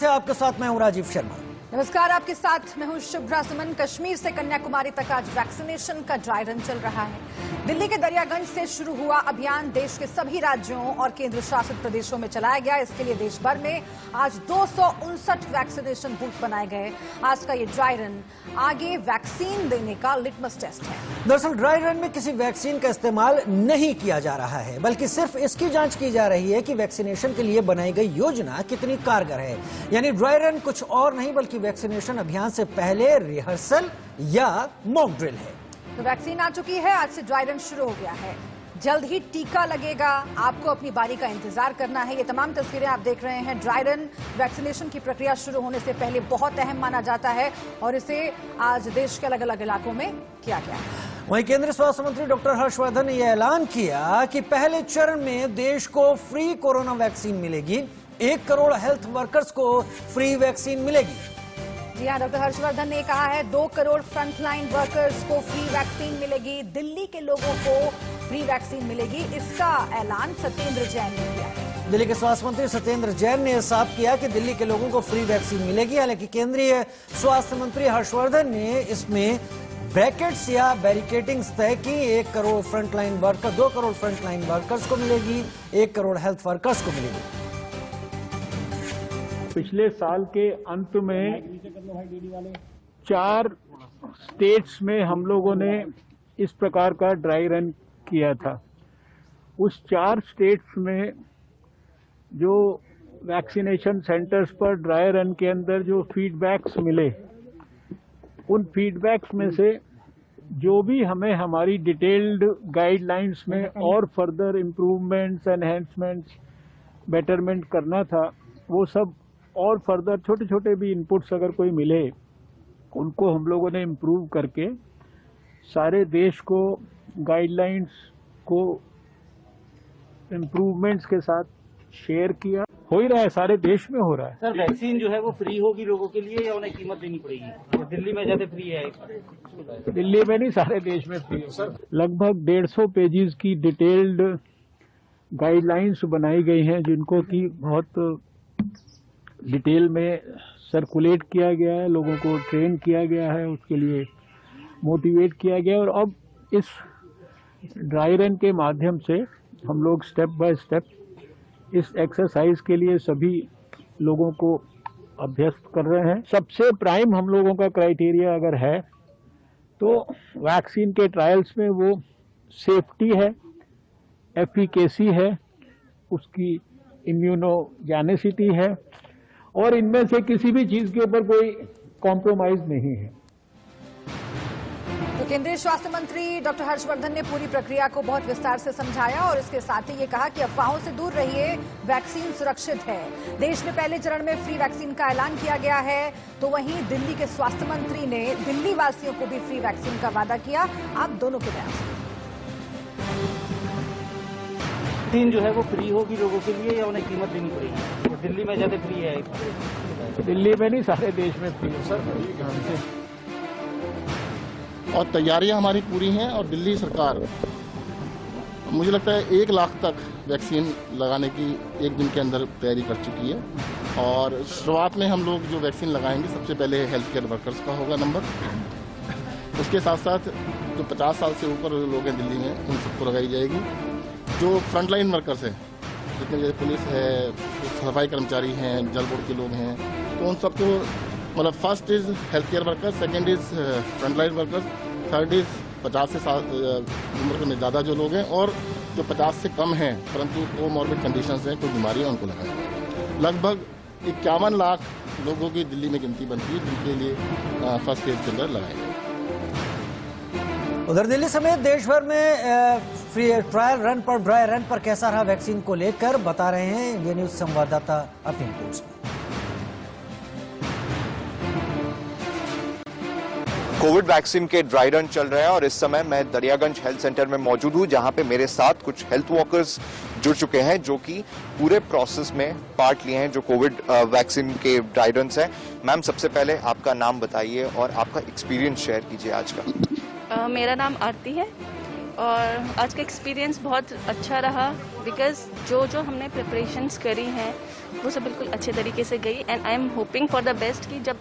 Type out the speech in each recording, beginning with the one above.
स्वागत है आपके साथ, मैं हूं राजीव शर्मा। नमस्कार, आपके साथ मैं हूं शुभ्रा सुमन। कश्मीर से कन्याकुमारी तक आज वैक्सीनेशन का ड्राई रन चल रहा है। दिल्ली के दरियागंज से शुरू हुआ अभियान देश के सभी राज्यों और केंद्र शासित प्रदेशों में चलाया गया। इसके लिए देश भर में आज 259 वैक्सीनेशन बूथ बनाए गए। आज का ये ड्राई रन आगे वैक्सीन देने का लिटमस टेस्ट है। दरअसल ड्राई रन में किसी वैक्सीन का इस्तेमाल नहीं किया जा रहा है, बल्कि सिर्फ इसकी जांच की जा रही है कि वैक्सीनेशन के लिए बनाई गई योजना कितनी कारगर है। यानी ड्राई रन कुछ और नहीं बल्कि वैक्सीनेशन अभियान से पहले रिहर्सल या मॉक ड्रिल है। तो वैक्सीन आ चुकी है, आज से ड्राई रन शुरू हो गया है। जल्द ही टीका लगेगा, आपको अपनी बारी का इंतजार करना है। ये तमाम तस्वीरें आप देख रहे हैं। ड्राई रन वैक्सीनेशन की प्रक्रिया शुरू होने से पहले बहुत अहम माना जाता है और इसे आज देश के अलग अलग इलाकों में किया गया है। वहीं केंद्रीय स्वास्थ्य मंत्री डॉक्टर हर्षवर्धन ने यह ऐलान किया कि पहले चरण में देश को फ्री कोरोना वैक्सीन मिलेगी। 1 करोड़ हेल्थ वर्कर्स को फ्री वैक्सीन मिलेगी। जी हाँ, डॉक्टर हर्षवर्धन ने कहा है 2 करोड़ फ्रंटलाइन वर्कर्स को फ्री वैक्सीन मिलेगी। दिल्ली के लोगों को फ्री वैक्सीन मिलेगी, इसका ऐलान सत्येंद्र जैन ने किया है। दिल्ली के स्वास्थ्य मंत्री सत्येंद्र जैन ने साफ किया कि दिल्ली के लोगों को फ्री वैक्सीन मिलेगी। हालांकि केंद्रीय स्वास्थ्य मंत्री हर्षवर्धन ने इसमें ब्रैकेट्स या बैरिकेटिंग्स तय की। 1 crore frontline worker, 2 crore frontline workers को मिलेगी, 1 करोड़ हेल्थ वर्कर्स को मिलेगी। पिछले साल के अंत में 4 स्टेट्स में हम लोगों ने इस प्रकार का ड्राई रन किया था। उस 4 स्टेट्स में जो वैक्सीनेशन सेंटर्स पर ड्राई रन के अंदर जो फीडबैक्स मिले, उन फीडबैक्स में से जो भी हमें हमारी डिटेल्ड गाइडलाइंस में और फर्दर इम्प्रूवमेंट्स, एनहेंसमेंट्स, बेटरमेंट करना था, वो सब और फर्दर छोटे छोटे भी इनपुट्स अगर कोई मिले, उनको हम लोगों ने इम्प्रूव करके सारे देश को गाइडलाइंस को इम्प्रूवमेंट्स के साथ शेयर किया। हो ही रहा है, सारे देश में हो रहा है। सर, वैक्सीन जो है वो फ्री होगी लोगों के लिए या उन्हें कीमत देनी पड़ेगी? दिल्ली में ज्यादा फ्री है? दिल्ली में नहीं, सारे देश में फ्री है सर। लगभग 150 पेजेस की डिटेल्ड गाइडलाइंस बनाई गई हैं, जिनको कि बहुत डिटेल में सर्कुलेट किया गया है, लोगों को ट्रेन किया गया है, उसके लिए मोटिवेट किया गया है। और अब इस ड्राई रन के माध्यम से हम लोग स्टेप बाय स्टेप इस एक्सरसाइज के लिए सभी लोगों को अभ्यस्त कर रहे हैं। सबसे प्राइम हम लोगों का क्राइटेरिया अगर है तो वैक्सीन के ट्रायल्स में वो सेफ्टी है, एफिकेसी है, उसकी इम्यूनोजेनिसिटी है, और इनमें से किसी भी चीज के ऊपर कोई कॉम्प्रोमाइज नहीं है। तो केंद्रीय स्वास्थ्य मंत्री डॉक्टर हर्षवर्धन ने पूरी प्रक्रिया को बहुत विस्तार से समझाया और इसके साथ ही ये कहा कि अफवाहों से दूर रहिए, वैक्सीन सुरक्षित है। देश में पहले चरण में फ्री वैक्सीन का ऐलान किया गया है, तो वहीं दिल्ली के स्वास्थ्य मंत्री ने दिल्ली वासियों को भी फ्री वैक्सीन का वादा किया। आप दोनों के बयान सुनिए। वैक्सीन जो है वो फ्री होगी लोगों के लिए या उन्हें कीमत देनी पड़ेगी? दिल्ली में ज्यादा फ्री है? दिल्ली में नहीं, सारे देश में फ्री है सर। और तैयारियां हमारी पूरी हैं और दिल्ली सरकार मुझे लगता है 1 लाख तक वैक्सीन लगाने की 1 दिन के अंदर तैयारी कर चुकी है। और शुरुआत में हम लोग जो वैक्सीन लगाएंगे, सबसे पहले हेल्थ केयर वर्कर्स का होगा नंबर। उसके साथ साथ जो 50 साल से ऊपर लोग हैं दिल्ली में, उन सबको लगाई जाएगी। जो फ्रंटलाइन वर्कर्स हैं, जितने जैसे पुलिस है, सफाई कर्मचारी हैं, जल बोर्ड के लोग हैं, तो उन सबको मतलब first is health care workers, second is frontline workers, third is 50 से उम्र में ज़्यादा जो लोग हैं, और जो 50 से कम हैं परंतु कोमॉर्बिड कंडीशंस हैं, कोई बीमारी है, उनको लगाएं। लगभग 51 लाख लोगों की दिल्ली में गिनती बनती है जिनके लिए फर्स्ट फेज के अंदर लगाएंगे। उधर दिल्ली समेत देश भर में फ्री ट्रायल रन पर ड्राई रन पर कैसा रहा वैक्सीन को लेकर बता रहे हैं ये न्यूज संवाददाता अपनी रिपोर्ट्स में। कोविड वैक्सीन के ड्राई रन चल रहे हैं और इस समय मैं दरियागंज हेल्थ सेंटर में मौजूद हूं, जहां पे मेरे साथ कुछ हेल्थ वर्कर्स जुड़ चुके हैं जो कि पूरे प्रोसेस में पार्ट लिए हैं, जो कोविड वैक्सीन के ड्राई रन्स हैं। मैम, सबसे पहले आपका नाम बताइए और आपका एक्सपीरियंस शेयर कीजिए आज का। मेरा नाम आरती है। और आज का एक्सपीरियंस बहुत अच्छा रहा बिकॉज जो हमने प्रिपरेशंस करी हैं वो सब बिल्कुल अच्छे तरीके से गई and I am hoping for the best कि जब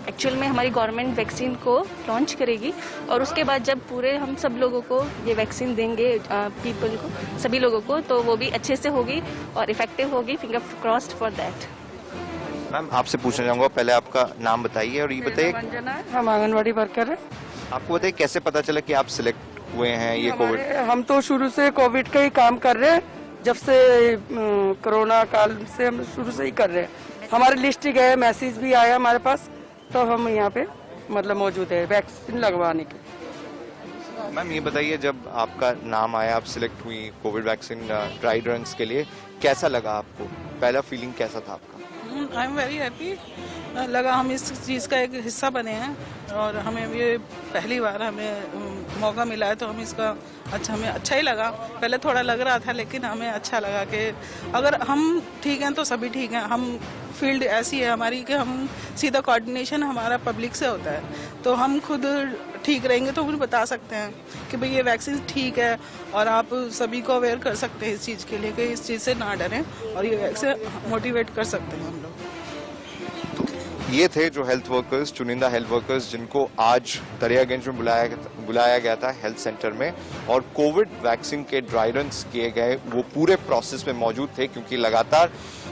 एक्चुअल में हमारी गवर्नमेंट वैक्सीन को लॉन्च करेगी और उसके बाद जब पूरे हम सब लोगों को ये वैक्सीन देंगे पीपल को, सभी लोगों को, तो वो भी अच्छे से होगी और इफेक्टिव होगी। Finger crossed for that. Ma'am आपसे पूछना चाहूँगा, पहले आपका नाम बताइए और ये बताइए हम आंगनवाड़ी वर्कर हैं। आपको बताइए कैसे पता चला कि आप सिलेक्ट हुए हैं ये कोविड? हम तो शुरू से कोविड का ही काम कर रहे हैं, जब से कोरोना काल से हम शुरू से ही कर रहे हैं। हमारे लिस्ट ही गए, मैसेज भी आया हमारे पास, तो हम यहाँ पे मतलब मौजूद है वैक्सीन लगवाने के। मैम ये बताइए, जब आपका नाम आया, आप सिलेक्ट हुई कोविड वैक्सीन ड्राई रन्स के लिए, कैसा लगा आपको? पहला फीलिंग कैसा था आपका? I am very happy. लगा हम इस चीज़ का एक हिस्सा बने हैं और हमें ये पहली बार हमें मौका मिला है, तो हम इसका हमें अच्छा ही लगा। पहले थोड़ा लग रहा था लेकिन हमें अच्छा लगा कि अगर हम ठीक हैं तो सभी ठीक हैं। हम फील्ड ऐसी है हमारी कि हम सीधा कोऑर्डिनेशन हमारा पब्लिक से होता है, तो हम खुद ठीक रहेंगे तो उन्हें बता सकते हैं कि भाई ये वैक्सीन ठीक है और आप सभी को अवेयर कर सकते हैं इस चीज़ के लिए कि इस चीज़ से ना डरें और ये वैक्सीन मोटिवेट कर सकते हैं हम लोग। ये थे जो हेल्थ वर्कर्स, चुनिंदा हेल्थ वर्कर्स, जिनको आज दरियागंज में बुलाया गया था हेल्थ सेंटर में, और कोविड वैक्सीन के ड्राई रन्स किए गए। वो पूरे प्रोसेस में मौजूद थे क्योंकि लगातार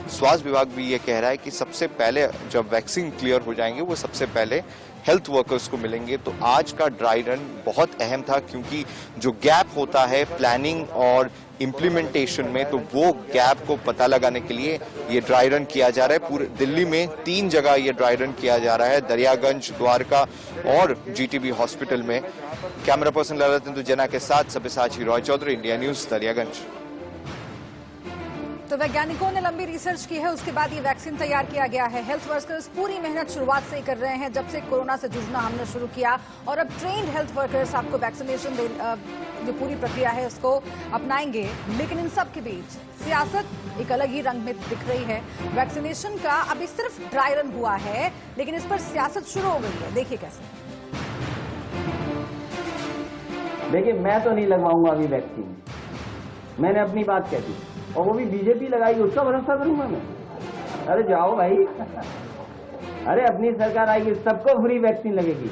स्वास्थ्य विभाग भी ये कह रहा है कि सबसे पहले जब वैक्सीन क्लियर हो जाएंगे वो सबसे पहले हेल्थ वर्कर्स को मिलेंगे। तो आज का ड्राई रन बहुत अहम था क्योंकि जो गैप होता है प्लानिंग और इम्प्लीमेंटेशन में, तो वो गैप को पता लगाने के लिए ये ड्राई रन किया जा रहा है। पूरे दिल्ली में 3 जगह ये ड्राई रन किया जा रहा है, दरियागंज, द्वारका और जीटीबी हॉस्पिटल में। कैमरा पर्सन ललित इंदुजना के साथ सब्यसाची रॉय चौधरी, इंडिया न्यूज, दरियागंज। तो वैज्ञानिकों ने लंबी रिसर्च की है, उसके बाद ये वैक्सीन तैयार किया गया है। हेल्थ वर्कर्स पूरी मेहनत शुरुआत से ही कर रहे हैं, जब से कोरोना से जूझना हमने शुरू किया, और अब ट्रेन्ड हेल्थ वर्कर्स आपको वैक्सीनेशन जो पूरी प्रक्रिया है उसको अपनाएंगे। लेकिन इन सब के बीच सियासत एक अलग ही रंग में दिख रही है। वैक्सीनेशन का अभी सिर्फ ड्राई रन हुआ है, लेकिन इस पर सियासत शुरू हो गई है। देखिए कैसे। देखिए, मैं तो नहीं लगवाऊंगा अभी वैक्सीन, मैंने अपनी बात कह दी, और वो भी बीजेपी लगाई, उसका भरोसा करूंगा मैं? अरे जाओ भाई, अरे अपनी सरकार आएगी, सबको फ्री वैक्सीन लगेगी।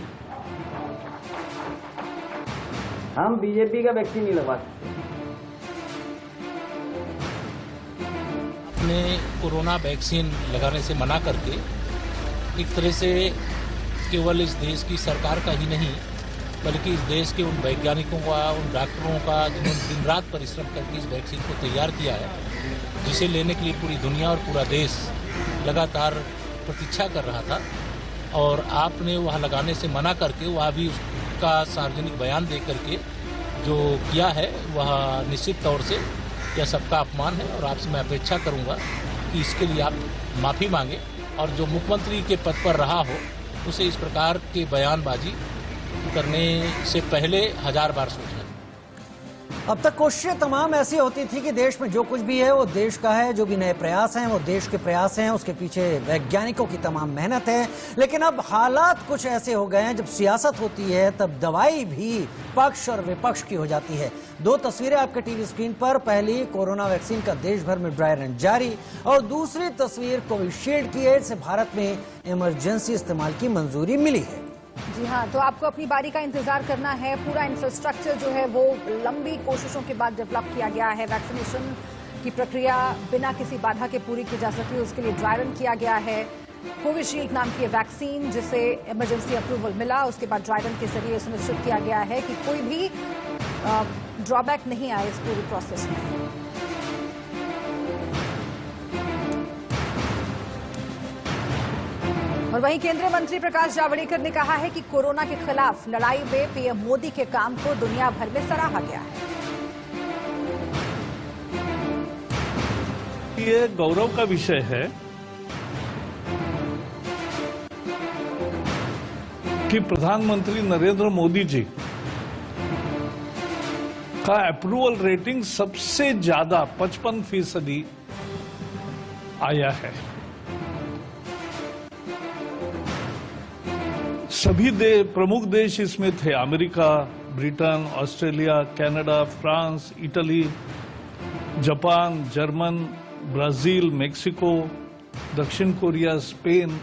हम बीजेपी का वैक्सीन नहीं लगवा सकते। अपने कोरोना वैक्सीन लगाने से मना करके एक तरह से केवल इस देश की सरकार का ही नहीं बल्कि इस देश के उन वैज्ञानिकों का, उन डॉक्टरों का जिन्होंने दिन रात परिश्रम करके इस वैक्सीन को तैयार किया है, जिसे लेने के लिए पूरी दुनिया और पूरा देश लगातार प्रतीक्षा कर रहा था, और आपने वहाँ लगाने से मना करके वहाँ भी उसका सार्वजनिक बयान दे करके जो किया है वह निश्चित तौर से यह सबका अपमान है। और आपसे मैं अपेक्षा करूँगा कि इसके लिए आप माफ़ी मांगें, और जो मुख्यमंत्री के पद पर रहा हो उसे इस प्रकार के बयानबाजी करने से पहले 1000 बार सोचना। अब तक कोशिशें तमाम ऐसी होती थी कि देश में जो कुछ भी है वो देश का है, जो भी नए प्रयास हैं वो देश के प्रयास हैं, उसके पीछे वैज्ञानिकों की तमाम मेहनत है। लेकिन अब हालात कुछ ऐसे हो गए हैं, जब सियासत होती है तब दवाई भी पक्ष और विपक्ष की हो जाती है। 2 तस्वीरें आपके टीवी स्क्रीन पर, पहली कोरोना वैक्सीन का देश भर में ड्राई रन जारी, और दूसरी तस्वीर कोविशील्ड की है, जिसे भारत में इमरजेंसी इस्तेमाल की मंजूरी मिली है। जी हाँ, तो आपको अपनी बारी का इंतजार करना है। पूरा इंफ्रास्ट्रक्चर जो है वो लंबी कोशिशों के बाद डेवलप किया गया है। वैक्सीनेशन की प्रक्रिया बिना किसी बाधा के पूरी की जा सके, उसके लिए ड्राई रन किया गया है। कोविशील्ड नाम की वैक्सीन जिसे इमरजेंसी अप्रूवल मिला, उसके बाद ड्राई रन के जरिए सुनिश्चित किया गया है कि कोई भी ड्रॉबैक नहीं आए इस पूरी प्रोसेस में। और वहीं केंद्रीय मंत्री प्रकाश जावड़ेकर ने कहा है कि कोरोना के खिलाफ लड़ाई में पीएम मोदी के काम को दुनिया भर में सराहा गया है। ये गौरव का विषय है कि प्रधानमंत्री नरेंद्र मोदी जी का अप्रूवल रेटिंग सबसे ज्यादा 55% आया है। सभी प्रमुख देश इसमें थे, America, Britain, Australia, Canada, France, Italy, Japan, German, Brazil, Mexico, दक्षिण कोरिया, स्पेन,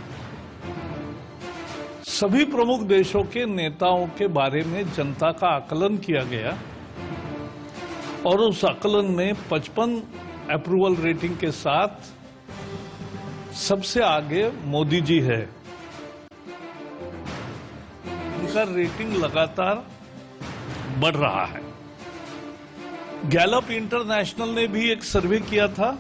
सभी प्रमुख देशों के नेताओं के बारे में जनता का आकलन किया गया और उस आकलन में 55 अप्रूवल रेटिंग के साथ सबसे आगे मोदी जी है। उनका रेटिंग लगातार बढ़ रहा है। गैलप इंटरनेशनल ने भी एक सर्वे किया था,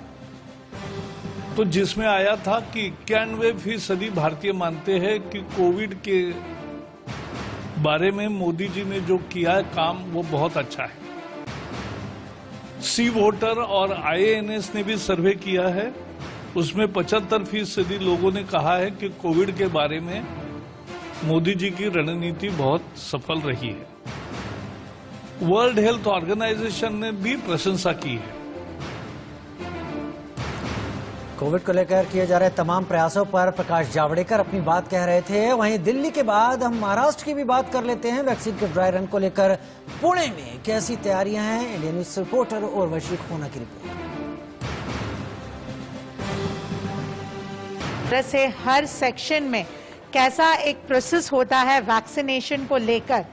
तो जिसमें आया था कि 91% भारतीय मानते हैं कि कोविड के बारे में मोदी जी ने जो किया है काम वो बहुत अच्छा है। सी वोटर और IANS ने भी सर्वे किया है, उसमें 75% लोगों ने कहा है कि कोविड के बारे में मोदी जी की रणनीति बहुत सफल रही है। वर्ल्ड हेल्थ ऑर्गेनाइजेशन ने भी प्रशंसा की है। कोविड को लेकर किए जा रहे तमाम प्रयासों पर प्रकाश जावड़ेकर अपनी बात कह रहे थे। वहीं दिल्ली के बाद हम महाराष्ट्र की भी बात कर लेते हैं। वैक्सीन के ड्राई रन को लेकर पुणे में कैसी तैयारियां हैं, इंडियन न्यूज रिपोर्टर उर्वशी खोना की रिपोर्ट। से हर सेक्शन में कैसा एक प्रोसेस होता है वैक्सीनेशन को लेकर,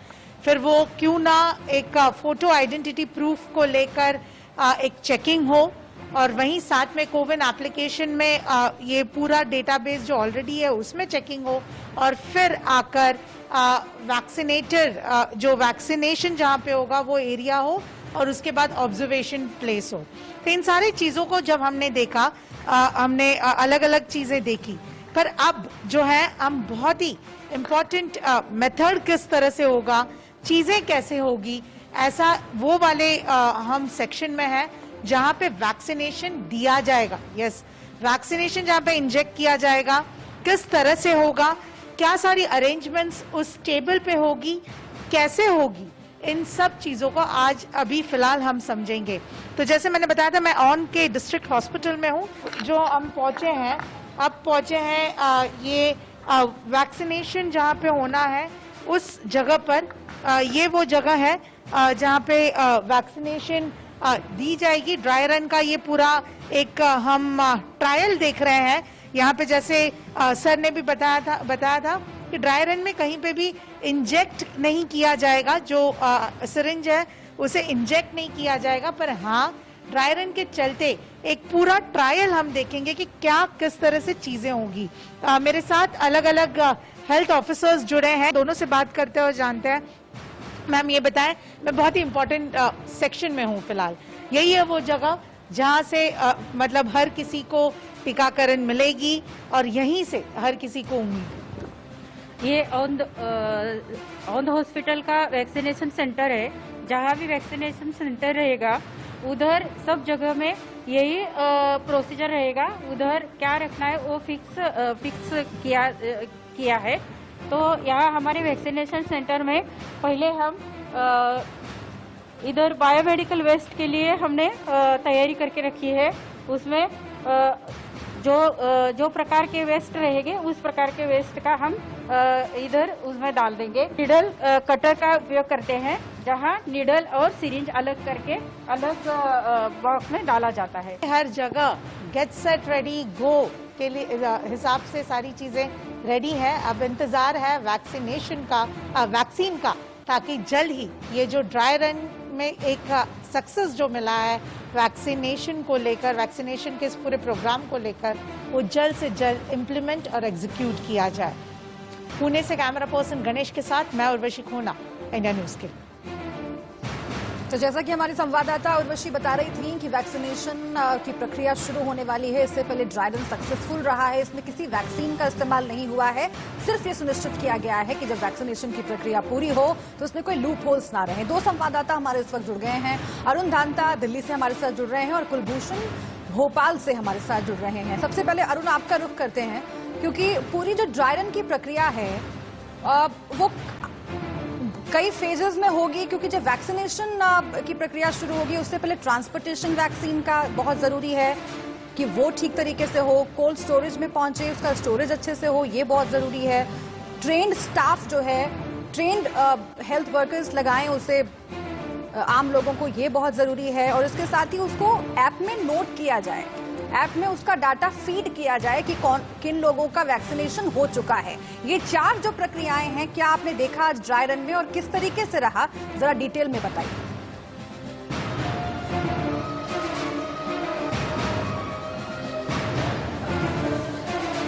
फिर वो क्यों ना एक फोटो आइडेंटिटी प्रूफ को लेकर एक चेकिंग हो, और वहीं साथ में कोविन एप्लीकेशन में ये पूरा डेटाबेस जो ऑलरेडी है उसमें चेकिंग हो, और फिर आकर वैक्सीनेटर जो वैक्सीनेशन जहां पे होगा वो एरिया हो, और उसके बाद ऑब्जर्वेशन प्लेस हो। तो इन सारी चीजों को जब हमने देखा, हमने अलग अलग चीजें देखी, पर अब जो है हम बहुत ही इम्पोर्टेंट मेथड किस तरह से होगा, चीजें कैसे होगी, ऐसा वो वाले हम सेक्शन में है जहां पे वैक्सीनेशन दिया जाएगा। यस, वैक्सीनेशन जहां पे इंजेक्ट किया जाएगा, किस तरह से होगा, क्या सारी अरेंजमेंट्स उस टेबल पे होगी, कैसे होगी, इन सब चीजों को आज अभी फिलहाल हम समझेंगे। तो जैसे मैंने बताया था, मैं ऑन के डिस्ट्रिक्ट हॉस्पिटल में हूँ, जो हम पहुंचे हैं, अब पहुंचे हैं ये वैक्सीनेशन जहां पे होना है उस जगह पर। ये वो जगह है जहां पे वैक्सीनेशन दी जाएगी। ड्राई रन का ये पूरा एक हम ट्रायल देख रहे हैं यहाँ पे। जैसे सर ने भी बताया था कि ड्राई रन में कहीं पे भी इंजेक्ट नहीं किया जाएगा, जो सिरिंज है उसे इंजेक्ट नहीं किया जाएगा, पर हाँ ड्राई रन के चलते एक पूरा ट्रायल हम देखेंगे कि क्या किस तरह से चीजें होंगी। मेरे साथ अलग अलग हेल्थ ऑफिसर्स जुड़े हैं, दोनों से बात करते हुए जानते हैं। मैम ये बताएं, मैं बहुत ही इम्पोर्टेंट सेक्शन में हूँ फिलहाल, यही है वो जगह जहाँ से मतलब हर किसी को टीकाकरण मिलेगी और यहीं से हर किसी को उम्मीद। ये ऑन द हॉस्पिटल का वैक्सीनेशन सेंटर है। जहाँ भी वैक्सीनेशन सेंटर रहेगा उधर सब जगह में यही प्रोसीजर रहेगा। उधर क्या रखना है वो फिक्स किया है। तो यहाँ हमारे वैक्सीनेशन सेंटर में पहले हम इधर बायोमेडिकल वेस्ट के लिए हमने तैयारी करके रखी है। उसमें जो प्रकार के वेस्ट रहेंगे उस प्रकार के वेस्ट का हम इधर उसमें डाल देंगे। निडल कटर का उपयोग करते हैं, जहां निडल और सिरिंज अलग करके अलग बॉक्स में डाला जाता है। हर जगह गेट सेट रेडी गो के लिए हिसाब से सारी चीजें रेडी है। अब इंतजार है वैक्सीनेशन का, वैक्सीन का, ताकि जल्द ही ये जो ड्राई रन में एक सक्सेस जो मिला है वैक्सीनेशन को लेकर, वैक्सीनेशन के इस पूरे प्रोग्राम को लेकर, वो जल्द से जल्द इम्प्लीमेंट और एग्जीक्यूट किया जाए। पुणे से कैमरा पर्सन गणेश के साथ मैं उर्वशी खोना, इंडिया न्यूज के। तो जैसा कि हमारी संवाददाता उर्वशी बता रही थी कि वैक्सीनेशन की प्रक्रिया शुरू होने वाली है। इससे पहले ड्राई रन सक्सेसफुल रहा है, इसमें किसी वैक्सीन का इस्तेमाल नहीं हुआ है। सिर्फ ये सुनिश्चित किया गया है कि जब वैक्सीनेशन की प्रक्रिया पूरी हो तो उसमें कोई लूप होल्स ना रहे। दो संवाददाता हमारे इस वक्त जुड़ गए हैं। अरुण धांता दिल्ली से हमारे साथ जुड़ रहे हैं और कुलभूषण भोपाल से हमारे साथ जुड़ रहे हैं। सबसे पहले अरुण आपका रुख करते हैं, क्योंकि पूरी जो ड्राई रन की प्रक्रिया है वो कई फेजेस में होगी, क्योंकि जब वैक्सीनेशन की प्रक्रिया शुरू होगी उससे पहले ट्रांसपोर्टेशन वैक्सीन का बहुत जरूरी है कि वो ठीक तरीके से हो, कोल्ड स्टोरेज में पहुंचे, उसका स्टोरेज अच्छे से हो, ये बहुत जरूरी है। ट्रेन्ड स्टाफ जो है ट्रेंड हेल्थ वर्कर्स लगाएं, उसे आम लोगों को ये बहुत जरूरी है, और इसके साथ ही उसको ऐप में नोट किया जाए, ऐप में उसका डाटा फीड किया जाए कि किन लोगों का वैक्सीनेशन हो चुका है। ये 4 जो प्रक्रियाएं हैं, क्या आपने देखा आज ड्राई रन में और किस तरीके से रहा, जरा डिटेल में बताइए।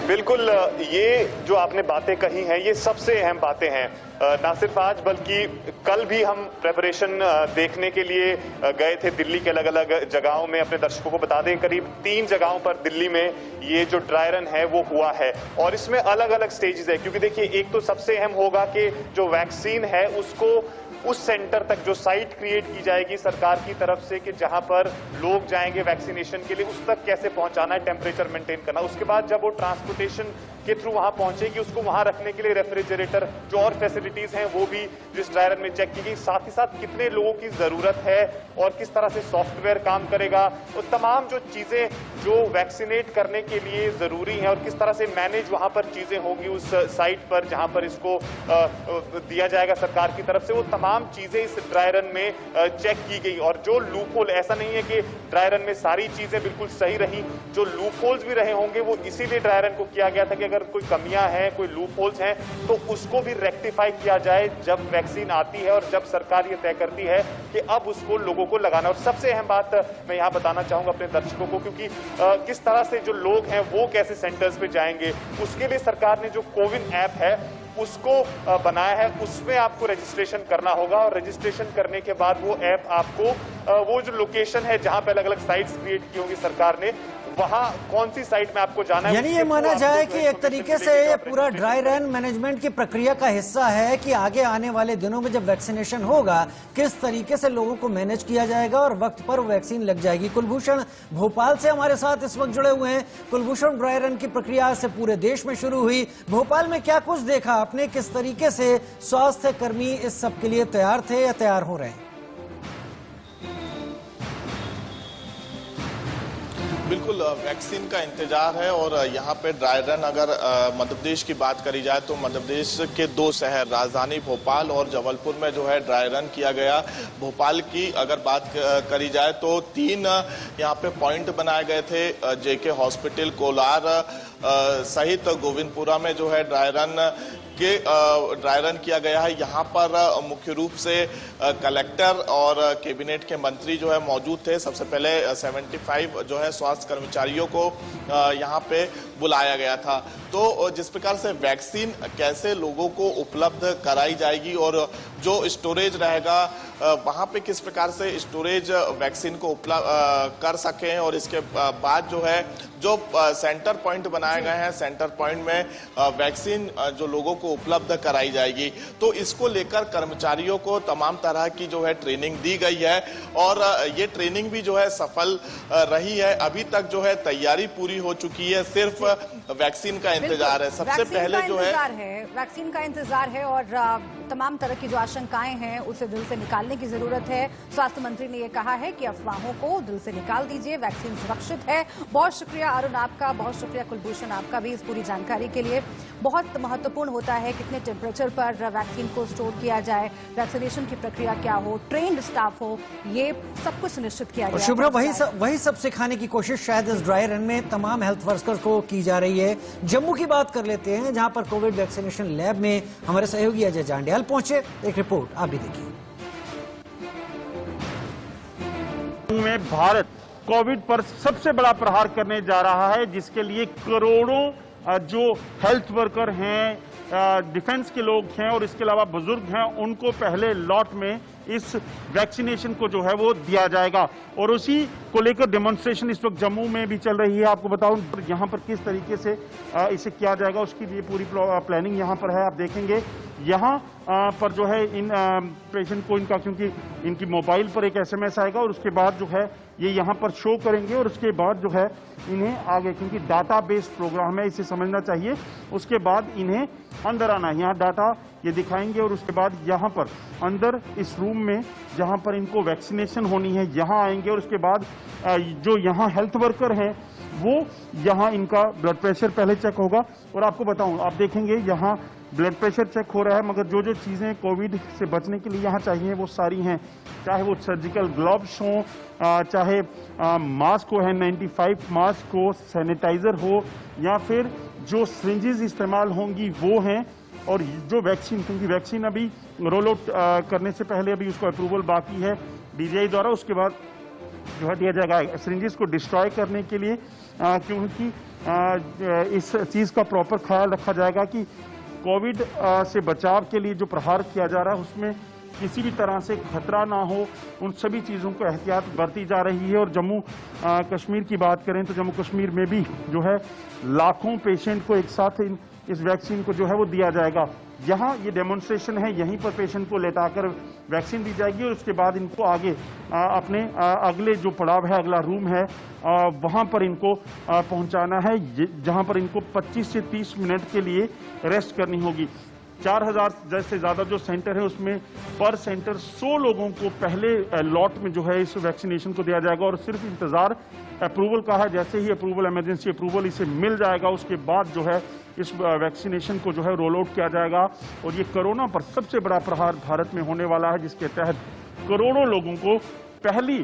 बिल्कुल, ये जो आपने बातें कही हैं ये सबसे अहम बातें हैं। ना सिर्फ आज बल्कि कल भी हम प्रेपरेशन देखने के लिए गए थे दिल्ली के अलग अलग जगहों में। अपने दर्शकों को बता दें, करीब 3 जगहों पर दिल्ली में ये जो ड्राई रन है वो हुआ है, और इसमें अलग अलग स्टेजेस है। क्योंकि देखिए, एक तो सबसे अहम होगा कि जो वैक्सीन है उसको उस सेंटर तक, जो साइट क्रिएट की जाएगी सरकार की तरफ से कि जहां पर लोग जाएंगे वैक्सीनेशन के लिए, उस तक कैसे पहुंचाना है, टेम्परेचर मेंटेन करना। उसके बाद जब वो ट्रांसपोर्टेशन के थ्रू वहां पहुंचेगी, उसको वहां रखने के लिए रेफ्रिजरेटर, जो और फैसिलिटीज हैं वो भी जिस ड्राई रन में चेक की गई। साथ ही साथ कितने लोगों की जरूरत है और किस तरह से सॉफ्टवेयर काम करेगा, वो तमाम जो चीजें जो वैक्सीनेट करने के लिए जरूरी हैं और किस तरह से मैनेज वहां पर चीजें होंगी उस साइट पर जहां पर इसको दिया जाएगा सरकार की तरफ से, वो तमाम चीजें इस ड्राई रन में चेक की गई। और जो लूप होल, ऐसा नहीं है कि ड्राई रन में सारी चीजें बिल्कुल सही रही, जो लूप होल्स भी रहे होंगे वो इसीलिए ड्राई रन को किया गया था कि अगर कोई कमियां हैं, कोई लूप होल्स हैं, तो उसको भी रेक्टिफाई किया जाए जब वैक्सीन आती है और जब सरकार ये तय करती है कि अब उसको लोगों को लगाना। और सबसे अहम बात मैं यहां बताना चाहूंगा अपने दर्शकों को, क्योंकि किस तरह से जो लोग हैं वो कैसे सेंटर्स पे जाएंगे, उसके लिए सरकार ने जो कोविन ऐप है उसको बनाया है। उसमें आपको रजिस्ट्रेशन करना होगा, और रजिस्ट्रेशन करने के बाद वो ऐप आपको वो जो लोकेशन है जहां पे अलग अलग साइट्स क्रिएट की होंगी सरकार ने, वहां कौन सी साइट में आपको जाना है। यानी ये माना जाए कि एक तरीके से ये पूरा ड्राई रन मैनेजमेंट की प्रक्रिया का हिस्सा है कि आगे आने वाले दिनों में जब वैक्सीनेशन होगा, किस तरीके से लोगों को मैनेज किया जाएगा और वक्त पर वैक्सीन लग जाएगी। कुलभूषण भोपाल से हमारे साथ इस वक्त जुड़े हुए हैं। कुलभूषण, ड्राई रन की प्रक्रिया से पूरे देश में शुरू हुई, भोपाल में क्या कुछ देखा आपने, किस तरीके से स्वास्थ्य कर्मी इस सब के लिए तैयार थे या तैयार हो रहे हैं? बिल्कुल, वैक्सीन का इंतजार है और यहाँ पे ड्राई रन, अगर मध्य प्रदेश की बात करी जाए तो मध्य प्रदेश के 2 शहर राजधानी भोपाल और जबलपुर में जो है ड्राई रन किया गया। भोपाल की अगर बात करी जाए तो 3 यहाँ पे पॉइंट बनाए गए थे, जेके हॉस्पिटल, कोलार सहित गोविंदपुरा में जो है ड्राई रन किया गया है। यहाँ पर मुख्य रूप से कलेक्टर और कैबिनेट के मंत्री जो है मौजूद थे। सबसे पहले 75 जो है स्वास्थ्य कर्मचारियों को यहाँ पे बुलाया गया था। तो जिस प्रकार से वैक्सीन कैसे लोगों को उपलब्ध कराई जाएगी और जो स्टोरेज रहेगा वहाँ पे किस प्रकार से स्टोरेज वैक्सीन को उपलब्ध कर सकें, और इसके बाद जो है जो सेंटर पॉइंट बनाए गए हैं, सेंटर पॉइंट में वैक्सीन जो लोगों को उपलब्ध कराई जाएगी। तो इसको लेकर कर्मचारियों को तमाम तरह की जो है ट्रेनिंग दी गई है और ये ट्रेनिंग भी जो है सफल रही है। अभी तक जो है तैयारी पूरी हो चुकी है, सिर्फ वैक्सीन का इंतजार है। सबसे पहले जो है वैक्सीन का इंतजार है और तमाम तरह की जो आशंकाएं हैं उसे दिल से निकालने की जरूरत है। स्वास्थ्य मंत्री ने यह कहा है कि अफवाहों को दिल से निकाल दीजिए, वैक्सीन सुरक्षित है। बहुत शुक्रिया अरुण आपका, बहुत शुक्रिया कुलभूषण आपका भी इस पूरी जानकारी के लिए। बहुत महत्वपूर्ण होता है कितने टेम्परेचर पर वैक्सीन को स्टोर किया जाए, वैक्सीनेशन की प्रक्रिया क्या हो, ट्रेन्ड स्टाफ हो, ये सब कुछ सुनिश्चित किया जाए। शुभ्रा, वही सब सिखाने की कोशिश शायद इस ड्राई रन में तमाम हेल्थ वर्कर्स को की जा रही है। जम्मू की बात कर लेते हैं, जहां पर कोविड वैक्सीनेशन लैब में हमारे सहयोगी अजय जांडियाल पहुंचे। एक रिपोर्ट आप भी देखिए। में भारत कोविड पर सबसे बड़ा प्रहार करने जा रहा है, जिसके लिए करोड़ों जो हेल्थ वर्कर हैं, डिफेंस के लोग हैं और इसके अलावा बुजुर्ग हैं, उनको पहले लॉट में इस वैक्सीनेशन को जो है वो दिया जाएगा। और उसी को लेकर डेमोन्स्ट्रेशन इस वक्त जम्मू में भी चल रही है। आपको बताऊं यहाँ पर किस तरीके से इसे किया जाएगा, उसकी लिए पूरी प्लानिंग यहाँ पर है। आप देखेंगे यहाँ पर जो है इन पेशेंट को इनका, क्योंकि इनकी मोबाइल पर एक SMS आएगा और उसके बाद जो है ये यहाँ पर शो करेंगे और उसके बाद जो है इन्हें आगे, क्योंकि डाटा बेस्ड प्रोग्राम है, इसे समझना चाहिए। उसके बाद इन्हें अंदर आना है, यहाँ डाटा ये दिखाएंगे और उसके बाद यहाँ पर अंदर इस रूम में जहाँ पर इनको वैक्सीनेशन होनी है यहाँ आएंगे और उसके बाद जो यहाँ हेल्थ वर्कर हैं वो यहाँ इनका ब्लड प्रेशर पहले चेक होगा। और आपको बताऊं, आप देखेंगे यहाँ ब्लड प्रेशर चेक हो रहा है, मगर जो जो चीज़ें कोविड से बचने के लिए यहाँ चाहिए वो सारी हैं, चाहे वो सर्जिकल ग्लव्स हों, चाहे मास्क हो, N95 मास्क हो, सैनिटाइजर हो, या फिर जो सिरिंजेस इस्तेमाल होंगी वो हैं। और जो वैक्सीन, क्योंकि वैक्सीन अभी रोल आउट करने से पहले अभी उसको अप्रूवल बाकी है DGI द्वारा, उसके बाद जो है दिया जाएगा सिरिंजेस को डिस्ट्रॉय करने के लिए, क्योंकि इस चीज़ का प्रॉपर ख्याल रखा जाएगा कि कोविड से बचाव के लिए जो प्रहार किया जा रहा है उसमें किसी भी तरह से खतरा ना हो, उन सभी चीज़ों को एहतियात बरती जा रही है। और जम्मू कश्मीर की बात करें तो जम्मू कश्मीर में भी जो है लाखों पेशेंट को एक साथ इस वैक्सीन को जो है वो दिया जाएगा। यहाँ ये डेमोन्स्ट्रेशन है, यहीं पर पेशेंट को लेटाकर वैक्सीन दी जाएगी और उसके बाद इनको आगे अपने अगले जो पड़ाव है, अगला रूम है, वहाँ पर इनको पहुँचाना है, जहाँ पर इनको 25 से 30 मिनट के लिए रेस्ट करनी होगी। 4000 से ज़्यादा जो सेंटर है उसमें पर सेंटर 100 लोगों को पहले लॉट में जो है इस वैक्सीनेशन को दिया जाएगा और सिर्फ इंतज़ार अप्रूवल का है। जैसे ही अप्रूवल, इमरजेंसी अप्रूवल इसे मिल जाएगा उसके बाद जो है इस वैक्सीनेशन को जो है रोल आउट किया जाएगा। और ये कोरोना पर सबसे बड़ा प्रहार भारत में होने वाला है, जिसके तहत करोड़ों लोगों को पहली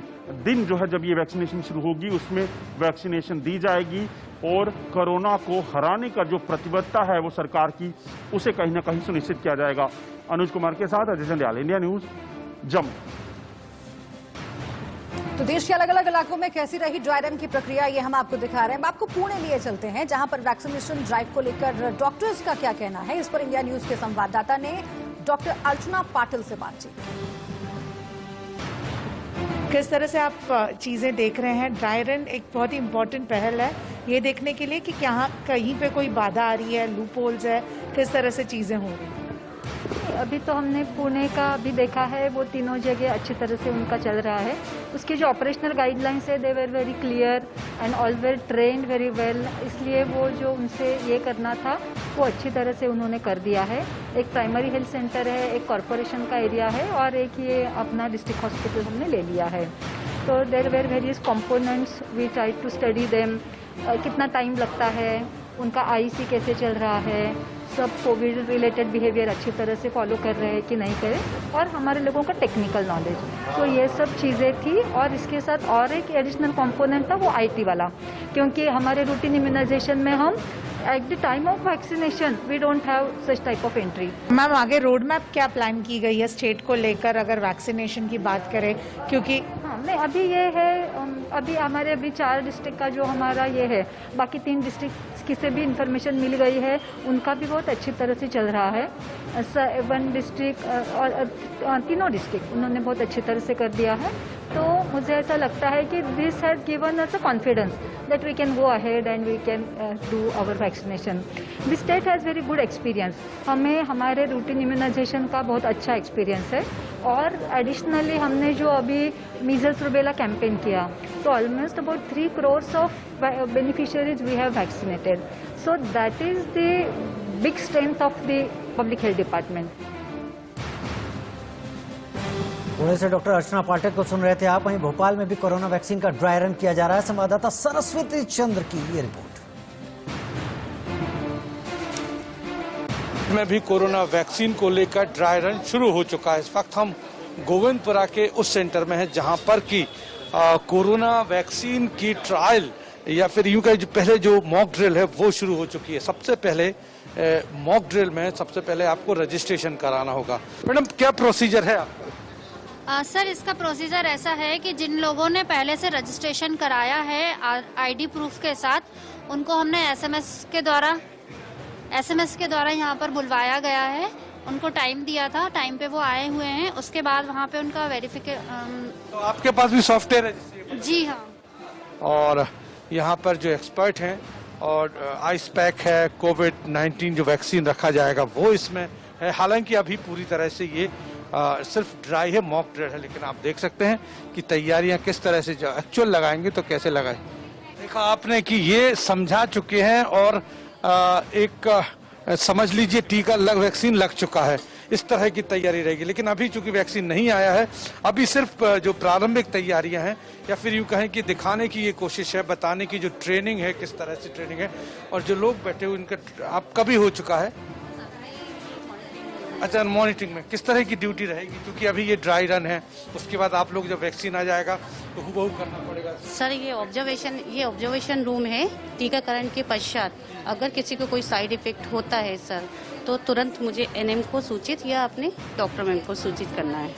दिन जो है जब ये वैक्सीनेशन शुरू होगी उसमें वैक्सीनेशन दी जाएगी और कोरोना को हराने का जो प्रतिबद्धता है वो सरकार की, उसे कहीं ना कहीं सुनिश्चित किया जाएगा। अनुज कुमार के साथ अजय जंडियाल, इंडिया न्यूज, जम्मू। तो देश के अलग अलग इलाकों में कैसी रही ड्राई रन की प्रक्रिया, ये हम आपको दिखा रहे हैं। आपको पुणे लिए चलते हैं, जहां पर वैक्सीनेशन ड्राइव को लेकर डॉक्टर्स का क्या कहना है, इस पर इंडिया न्यूज के संवाददाता ने डॉक्टर अर्चना पाटिल से बातचीत की। किस तरह से आप चीज़ें देख रहे हैं? ड्राई रन एक बहुत ही इम्पोर्टेंट पहल है ये देखने के लिए कि क्या कहीं पे कोई बाधा आ रही है, लूप होल्स है, किस तरह से चीज़ें हो रही हैं। अभी तो हमने पुणे का भी देखा है, वो तीनों जगह अच्छी तरह से उनका चल रहा है। उसके जो ऑपरेशनल गाइडलाइंस है they were very clear and all were trained very well, इसलिए वो जो उनसे ये करना था वो अच्छी तरह से उन्होंने कर दिया है। एक प्राइमरी हेल्थ सेंटर है, एक कॉरपोरेशन का एरिया है और एक ये अपना डिस्ट्रिक्ट हॉस्पिटल हमने ले लिया है। तो there var various components, we try to study them, कितना टाइम लगता है, उनका आईसी कैसे चल रहा है, सब कोविड रिलेटेड बिहेवियर अच्छी तरह से फॉलो कर रहे हैं कि नहीं करें, और हमारे लोगों का टेक्निकल नॉलेज। तो ये सब चीज़ें थी। और इसके साथ और एक एडिशनल कंपोनेंट था वो IT वाला, क्योंकि हमारे रूटीन इम्यूनाइजेशन में हम at the time of vaccination we don't have such type of entry. Ma'am, आगे रोड मैप क्या प्लान की गई है स्टेट को लेकर, अगर वैक्सीनेशन की बात करें? क्योंकि नहीं, अभी ये है, अभी हमारे 4 डिस्ट्रिक्ट का जो हमारा ये है, बाकी 3 डिस्ट्रिक्ट की से भी इंफॉर्मेशन मिल गई है, उनका भी बहुत अच्छी तरह से चल रहा है। 1 डिस्ट्रिक्ट और तीनों डिस्ट्रिक्ट उन्होंने बहुत अच्छी तरह से कर दिया है। तो मुझे ऐसा लगता है कि this has given us a confidence that we can go ahead and we can do our vaccination. This state has very good experience, हमें हमारे रूटीन इम्यूनाइजेशन का बहुत अच्छा एक्सपीरियंस है। और एडिशनली हमने जो अभी मीजल्स रूबेला कैंपेन किया, तो almost about 3 crores of beneficiaries we have vaccinated. So that is the big strength of the public health department. Pune से डॉक्टर अर्चना पाठक को सुन रहे थे आप। वहीं भोपाल में भी कोरोना वैक्सीन का ड्राई रन किया जा रहा है। संवाददाता सरस्वती चंद्र की ये रिपोर्ट। में भी कोरोना वैक्सीन को लेकर ड्राई रन शुरू हो चुका है। इस वक्त हम गोविंदपुरा के उस सेंटर में हैं जहां पर कि कोरोना वैक्सीन की ट्रायल या फिर यूं कहें पहले जो मॉक ड्रिल है वो शुरू हो चुकी है। सबसे पहले मॉक ड्रिल में सबसे पहले आपको रजिस्ट्रेशन कराना होगा। मैडम, क्या प्रोसीजर है आपका? सर, इसका प्रोसीजर ऐसा है कि जिन लोगों ने पहले से रजिस्ट्रेशन कराया है ID प्रूफ के साथ, उनको हमने SMS के द्वारा यहाँ पर बुलवाया गया है। उनको टाइम दिया था, टाइम पे वो आए हुए हैं। उसके बाद वहाँ पे उनका वेरिफिकेशन। तो आपके पास भी सॉफ्टवेयर है? जी हाँ। और यहाँ पर जो एक्सपर्ट हैं और आइस पैक है, कोविड-19 जो वैक्सीन रखा जाएगा वो इसमें है। हालांकि अभी पूरी तरह से ये सिर्फ ड्राई है, मॉक ड्रिल है, लेकिन आप देख सकते हैं कि तैयारियां किस तरह से एक्चुअल लगाएंगे तो कैसे लगाएं। देखा आपने कि ये समझा चुके हैं और एक समझ लीजिए टीका वैक्सीन लग चुका है। इस तरह की तैयारी रहेगी। लेकिन अभी चूंकि वैक्सीन नहीं आया है, अभी सिर्फ जो प्रारंभिक तैयारियां हैं या फिर यूं कहें कि दिखाने की ये कोशिश है, बताने की जो ट्रेनिंग है, किस तरह से ट्रेनिंग है, और जो लोग बैठे हुए उनका आप कभी हो चुका है। अच्छा, मॉनिटरिंग में किस तरह की ड्यूटी रहेगी, क्योंकि अभी ये ड्राई रन है, उसके बाद आप लोग जब वैक्सीन आ जाएगा तो हुबहू करना पड़ेगा। सर ये ऑब्जर्वेशन रूम है। टीकाकरण के पश्चात अगर किसी को कोई साइड इफेक्ट होता है सर, तो तुरंत मुझे एनएम को सूचित या अपने डॉक्टर मैम को सूचित करना है।